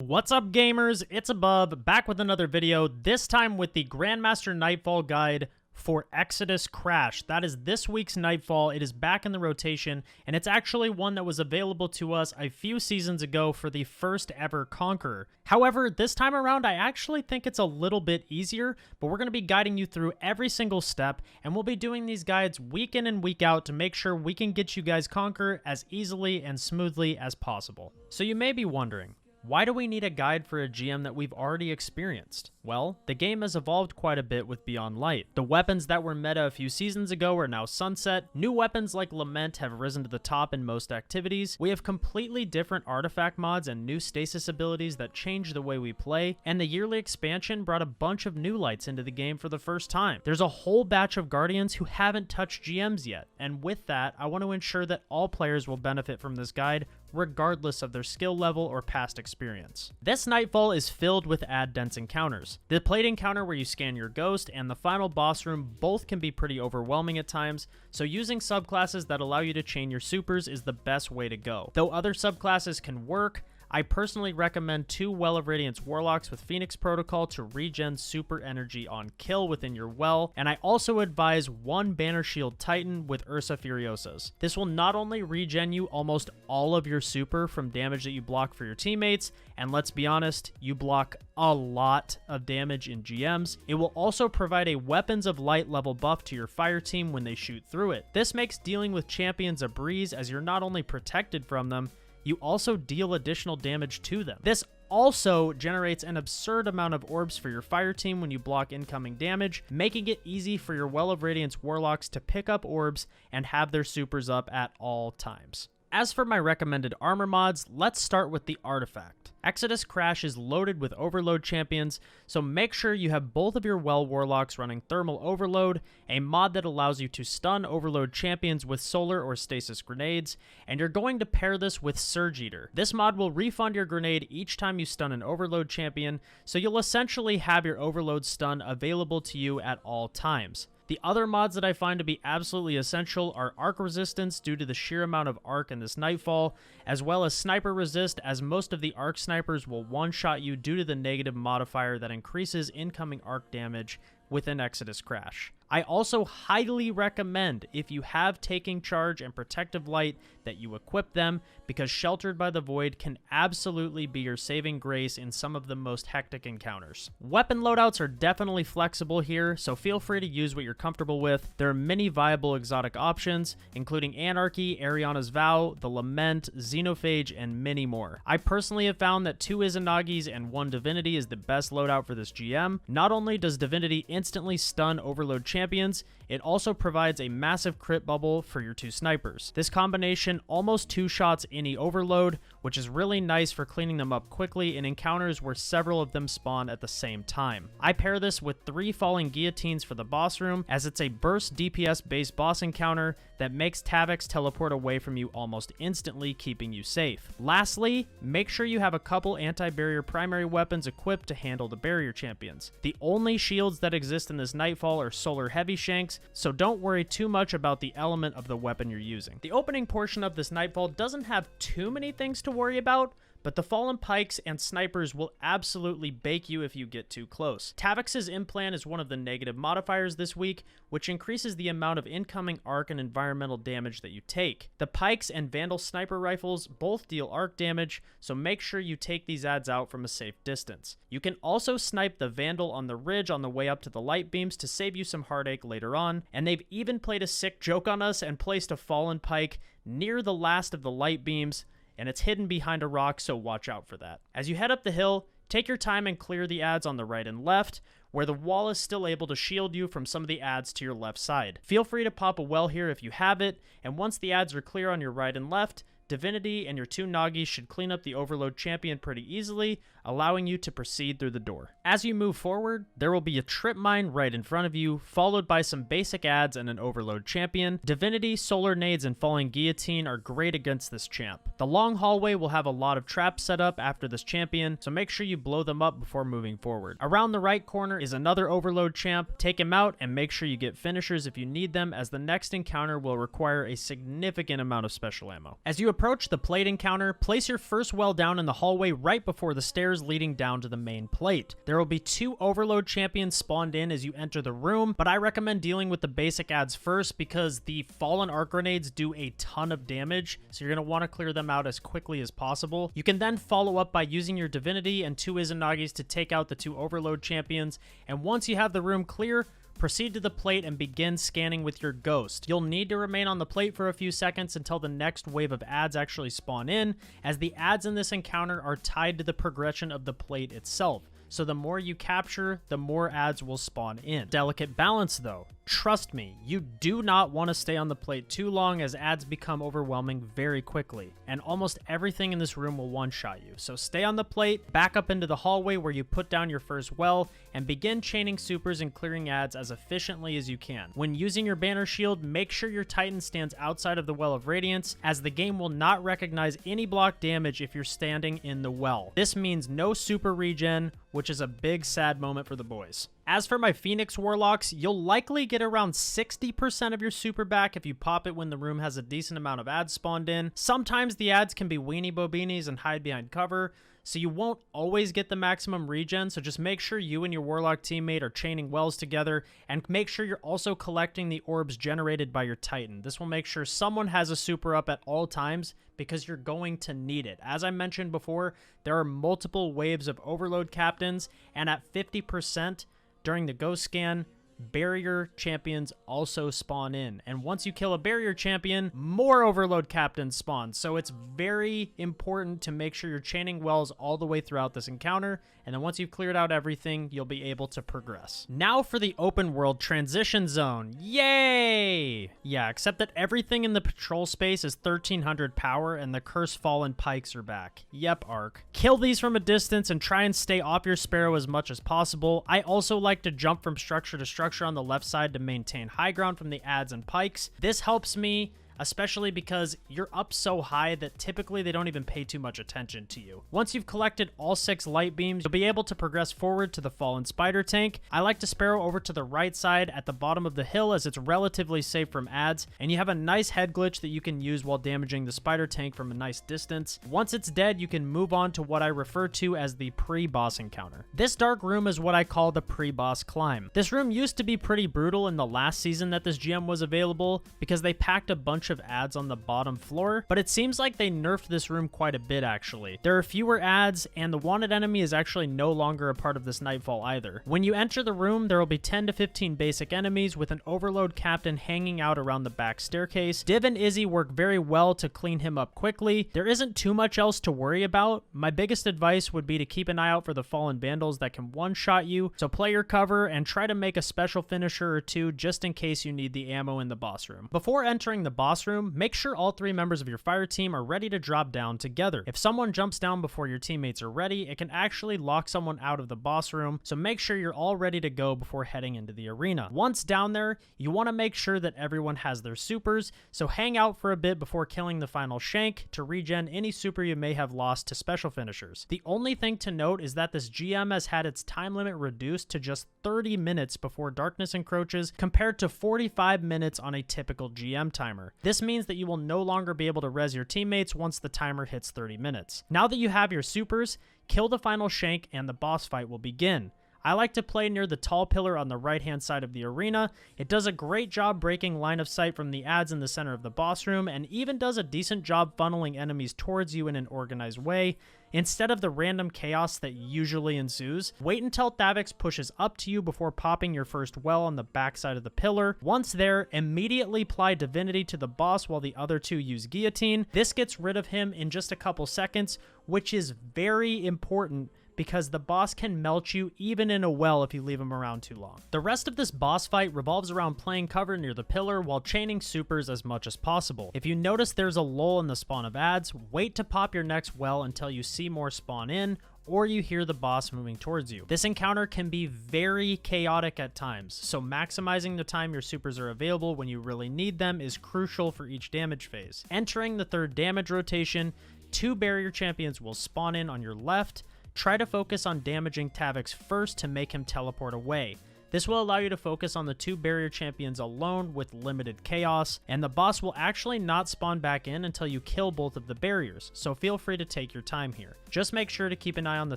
What's up, gamers? It's Above, back with another video, this time with the Grandmaster Nightfall guide for Exodus Crash. That is this week's Nightfall. It is back in the rotation, and it's actually one that was available to us a few seasons ago for the first ever Conqueror. However, this time around, I actually think it's a little bit easier, but we're going to be guiding you through every single step, and we'll be doing these guides week in and week out to make sure we can get you guys Conqueror as easily and smoothly as possible. So you may be wondering, why do we need a guide for a GM that we've already experienced? Well, the game has evolved quite a bit with Beyond Light. The weapons that were meta a few seasons ago are now sunset. New weapons like Lament have risen to the top in most activities. We have completely different artifact mods and new stasis abilities that change the way we play, and the yearly expansion brought a bunch of new lights into the game for the first time. There's a whole batch of Guardians who haven't touched GMs yet, and with that, I want to ensure that all players will benefit from this guide, regardless of their skill level or past experience. This Nightfall is filled with ad-dense encounters. The plate encounter where you scan your ghost and the final boss room both can be pretty overwhelming at times, so using subclasses that allow you to chain your supers is the best way to go. Though other subclasses can work, I personally recommend 2 Well of Radiance Warlocks with Phoenix Protocol to regen super energy on kill within your well, and I also advise 1 Banner Shield Titan with Ursa Furiosas. This will not only regen you almost all of your super from damage that you block for your teammates, and let's be honest, you block a lot of damage in GMs, it will also provide a Weapons of Light level buff to your fire team when they shoot through it. This makes dealing with champions a breeze as you're not only protected from them, you also deal additional damage to them. This also generates an absurd amount of orbs for your fire team when you block incoming damage, making it easy for your Well of Radiance Warlocks to pick up orbs and have their supers up at all times. As for my recommended armor mods, let's start with the artifact. Exodus Crash is loaded with overload champions, so make sure you have both of your Well Warlocks running Thermal Overload, a mod that allows you to stun overload champions with solar or stasis grenades, and you're going to pair this with Surge Eater. This mod will refund your grenade each time you stun an overload champion, so you'll essentially have your overload stun available to you at all times. The other mods that I find to be absolutely essential are Arc Resistance due to the sheer amount of Arc in this Nightfall, as well as Sniper Resist as most of the Arc snipers will one-shot you due to the negative modifier that increases incoming Arc damage within Exodus Crash. I also highly recommend, if you have Taking Charge and Protective Light, that you equip them, because Sheltered by the Void can absolutely be your saving grace in some of the most hectic encounters. Weapon loadouts are definitely flexible here, so feel free to use what you're comfortable with. There are many viable exotic options, including Anarchy, Ariana's Vow, the Lament, Xenophage, and many more. I personally have found that 2 Izanagis and 1 Divinity is the best loadout for this GM. Not only does Divinity instantly stun overload champions, it also provides a massive crit bubble for your 2 snipers. This combination almost 2-shots any overload, which is really nice for cleaning them up quickly in encounters where several of them spawn at the same time. I pair this with 3 Falling Guillotines for the boss room, as it's a burst DPS based boss encounter that makes Tavix teleport away from you almost instantly, keeping you safe. Lastly, make sure you have a couple anti-barrier primary weapons equipped to handle the barrier champions. The only shields that exist in this Nightfall are Solar Heavy Shanks, so don't worry too much about the element of the weapon you're using. The opening portion of this Nightfall doesn't have too many things to worry about, but the Fallen Pikes and Snipers will absolutely bake you if you get too close. Tavix's implant is one of the negative modifiers this week, which increases the amount of incoming arc and environmental damage that you take. The Pikes and Vandal Sniper Rifles both deal arc damage, so make sure you take these adds out from a safe distance. You can also snipe the Vandal on the ridge on the way up to the light beams to save you some heartache later on, and they've even played a sick joke on us and placed a Fallen Pike near the last of the light beams, and it's hidden behind a rock, so watch out for that. As you head up the hill, take your time and clear the adds on the right and left, where the wall is still able to shield you from some of the adds to your left side. Feel free to pop a well here if you have it, and once the adds are clear on your right and left, Divinity and your 2 Nagis should clean up the overload champion pretty easily, allowing you to proceed through the door. As you move forward, there will be a trip mine right in front of you, followed by some basic adds and an overload champion. Divinity, Solar Nades, and Falling Guillotine are great against this champ. The long hallway will have a lot of traps set up after this champion, so make sure you blow them up before moving forward. Around the right corner is another overload champ. Take him out and make sure you get finishers if you need them, as the next encounter will require a significant amount of special ammo. As you approach the plate encounter, place your first well down in the hallway right before the stairs leading down to the main plate. There will be 2 overload champions spawned in as you enter the room, but I recommend dealing with the basic adds first because the fallen arc grenades do a ton of damage, so you're going to want to clear them out as quickly as possible. You can then follow up by using your divinity and 2 Izanagis to take out the 2 overload champions, and once you have the room clear, proceed to the plate and begin scanning with your ghost. You'll need to remain on the plate for a few seconds until the next wave of adds actually spawn in, as the adds in this encounter are tied to the progression of the plate itself. So the more you capture, the more adds will spawn in. Delicate balance though. Trust me, you do not want to stay on the plate too long as adds become overwhelming very quickly, and almost everything in this room will one-shot you. So stay on the plate, back up into the hallway where you put down your first well, and begin chaining supers and clearing adds as efficiently as you can. When using your banner shield, make sure your Titan stands outside of the Well of Radiance, as the game will not recognize any block damage if you're standing in the well. This means no super regen, which is a big sad moment for the boys. As for my Phoenix Warlocks, you'll likely get around 60% of your super back if you pop it when the room has a decent amount of adds spawned in. Sometimes the adds can be weenie bobinis and hide behind cover, so you won't always get the maximum regen, so just make sure you and your Warlock teammate are chaining wells together, and make sure you're also collecting the orbs generated by your Titan. This will make sure someone has a super up at all times, because you're going to need it. As I mentioned before, there are multiple waves of overload captains, and at 50%, during the ghost scan, barrier champions also spawn in. And once you kill a barrier champion, more overload captains spawn. So it's very important to make sure you're chaining wells all the way throughout this encounter. And then once you've cleared out everything, you'll be able to progress. Now for the open world transition zone. Yay! Yeah, except that everything in the patrol space is 1300 power and the Curse Fallen Pikes are back. Yep, Arc. Kill these from a distance and try and stay off your Sparrow as much as possible. I also like to jump from structure to structure on the left side to maintain high ground from the adds and pikes. This helps me, especially because you're up so high that typically they don't even pay too much attention to you. Once you've collected all 6 light beams, you'll be able to progress forward to the fallen spider tank. I like to Sparrow over to the right side at the bottom of the hill as it's relatively safe from adds, and you have a nice head glitch that you can use while damaging the spider tank from a nice distance. Once it's dead, you can move on to what I refer to as the pre-boss encounter. This dark room is what I call the pre-boss climb. This room used to be pretty brutal in the last season that this GM was available because they packed a bunch of adds on the bottom floor, but it seems like they nerfed this room quite a bit actually. There are fewer adds, and the wanted enemy is actually no longer a part of this Nightfall either. When you enter the room, there will be 10 to 15 basic enemies with an overload captain hanging out around the back staircase. Div and Izzy work very well to clean him up quickly. There isn't too much else to worry about. My biggest advice would be to keep an eye out for the fallen vandals that can one-shot you, so play your cover and try to make a special finisher or 2 just in case you need the ammo in the boss room. Before entering the boss room, make sure all 3 members of your fire team are ready to drop down together. If someone jumps down before your teammates are ready, it can actually lock someone out of the boss room, so make sure you're all ready to go before heading into the arena. Once down there, you want to make sure that everyone has their supers, so hang out for a bit before killing the final shank to regen any super you may have lost to special finishers. The only thing to note is that this GM has had its time limit reduced to just 30 minutes before darkness encroaches, compared to 45 minutes on a typical GM timer. This means that you will no longer be able to res your teammates once the timer hits 30 minutes. Now that you have your supers, kill the final shank and the boss fight will begin. I like to play near the tall pillar on the right hand side of the arena. It does a great job breaking line of sight from the adds in the center of the boss room, and even does a decent job funneling enemies towards you in an organized way, instead of the random chaos that usually ensues. Wait until Thavix pushes up to you before popping your first well on the backside of the pillar. Once there, immediately apply divinity to the boss while the other 2 use guillotine. This gets rid of him in just a couple seconds, which is very important because the boss can melt you even in a well if you leave him around too long. The rest of this boss fight revolves around playing cover near the pillar while chaining supers as much as possible. If you notice there's a lull in the spawn of adds, wait to pop your next well until you see more spawn in, or you hear the boss moving towards you. This encounter can be very chaotic at times, so maximizing the time your supers are available when you really need them is crucial for each damage phase. Entering the 3rd damage rotation, 2 barrier champions will spawn in on your left. Try to focus on damaging Thavix first to make him teleport away. This will allow you to focus on the 2 barrier champions alone with limited chaos, and the boss will actually not spawn back in until you kill both of the barriers, so feel free to take your time here. Just make sure to keep an eye on the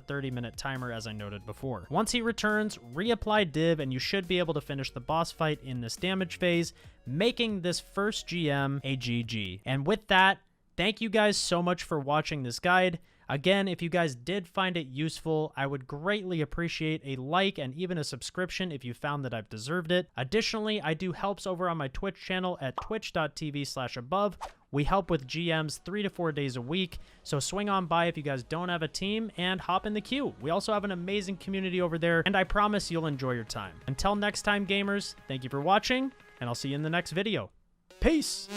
30-minute timer as I noted before. Once he returns, reapply div and you should be able to finish the boss fight in this damage phase, making this first GM a GG. And with that, thank you guys so much for watching this guide. Again, if you guys did find it useful, I would greatly appreciate a like and even a subscription if you found that I've deserved it. Additionally, I do helps over on my Twitch channel at twitch.tv/above. We help with GMs 3 to 4 days a week, so swing on by if you guys don't have a team and hop in the queue. We also have an amazing community over there, and I promise you'll enjoy your time. Until next time, gamers, thank you for watching, and I'll see you in the next video. Peace!